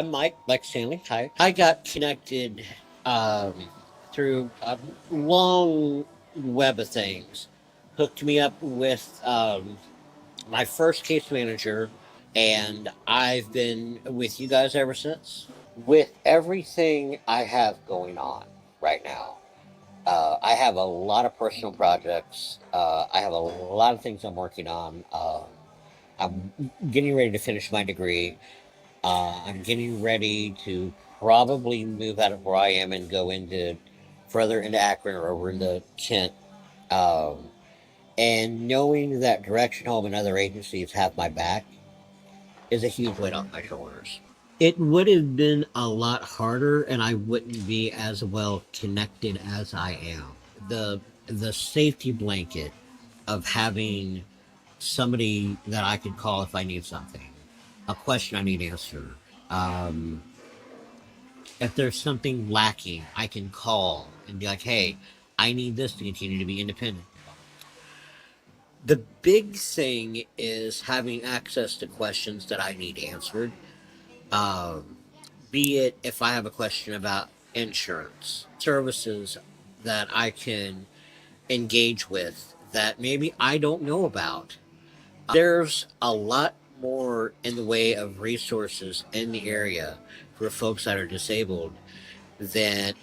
I'm Mike, like Stanley. Hi. I got connected um, through a long web of things. Hooked me up with my first case manager, and I've been with you guys ever since. With everything I have going on right now, I have a lot of personal projects. I have a lot of things I'm working on. I'm getting ready to finish my degree. I'm getting ready to probably move out of where I am and go into further into Akron or over into Kent. Um, and knowing that Direction Home and other agencies have my back is a huge weight off my shoulders. It would have been a lot harder, and I wouldn't be as well connected as I am. The safety blanket of having somebody that I could call if I need something, a question I need answered. Um, if there's something lacking, I can call and be like, hey, I need this to continue to be independent. The big thing is having access to questions that I need answered. Um, be it if I have a question about insurance, services that I can engage with that maybe I don't know about. There's a lot more in the way of resources in the area for folks that are disabled that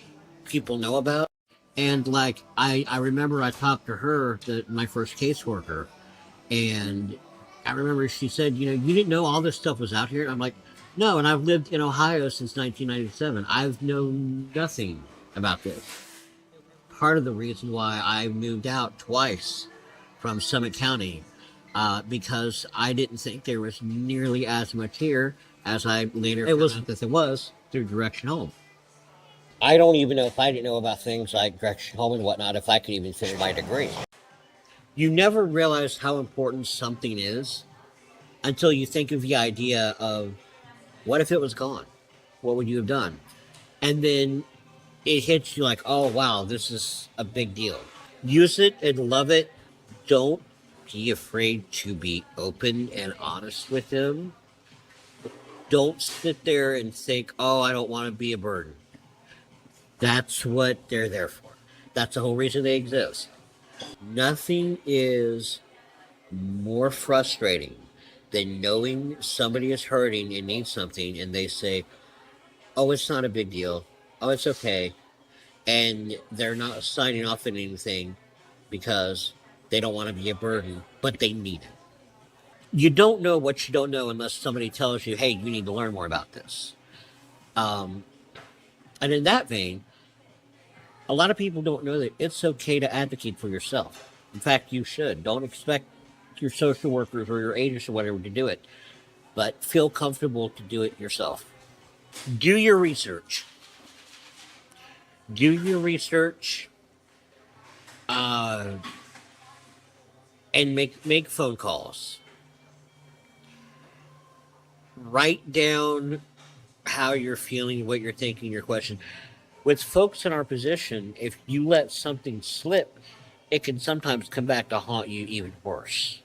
people know about. And like I remember I talked to her, my first caseworker, and I remember she said, you didn't know all this stuff was out here. And I'm like, no, and I've lived in Ohio since 1997. I've known nothing about this. Part of the reason why I moved out twice from Summit County, because I didn't think there was nearly as much here as I later it was that there was through Direction Home. I don't even know if I didn't know about things like Direction Home and whatnot, if I could even finish my degree. You never realize how important something is until you think of the idea of what if it was gone? What would you have done? And then it hits you like, oh, wow, this is a big deal. Use it and love it. Don't be afraid to be open and honest with them. Don't sit there and think, oh, I don't want to be a burden. That's what they're there for. That's the whole reason they exist. Nothing is more frustrating than knowing somebody is hurting and needs something and they say, oh, it's not a big deal. Oh, it's okay. And they're not signing off on anything because they don't want to be a burden, but they need it. You don't know what you don't know unless somebody tells you, hey, you need to learn more about this. Um, and in that vein, a lot of people don't know that it's okay to advocate for yourself. In fact, you should. Don't expect your social workers or your agents or whatever to do it, but feel comfortable to do it yourself. Do your research. Do your research, uh, and make phone calls. Write down how you're feeling, what you're thinking, your question. With folks in our position, if you let something slip, it can sometimes come back to haunt you even worse.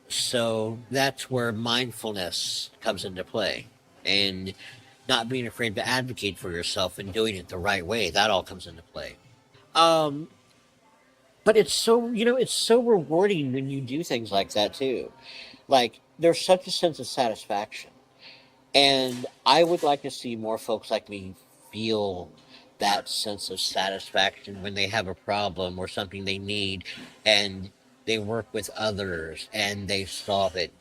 So that's where mindfulness comes into play. And not being afraid to advocate for yourself and doing it the right way, that all comes into play. Um, but it's so rewarding when you do things like that too. Like, there's such a sense of satisfaction. And I would like to see more folks like me feel that sense of satisfaction when they have a problem or something they need and they work with others and they solve it.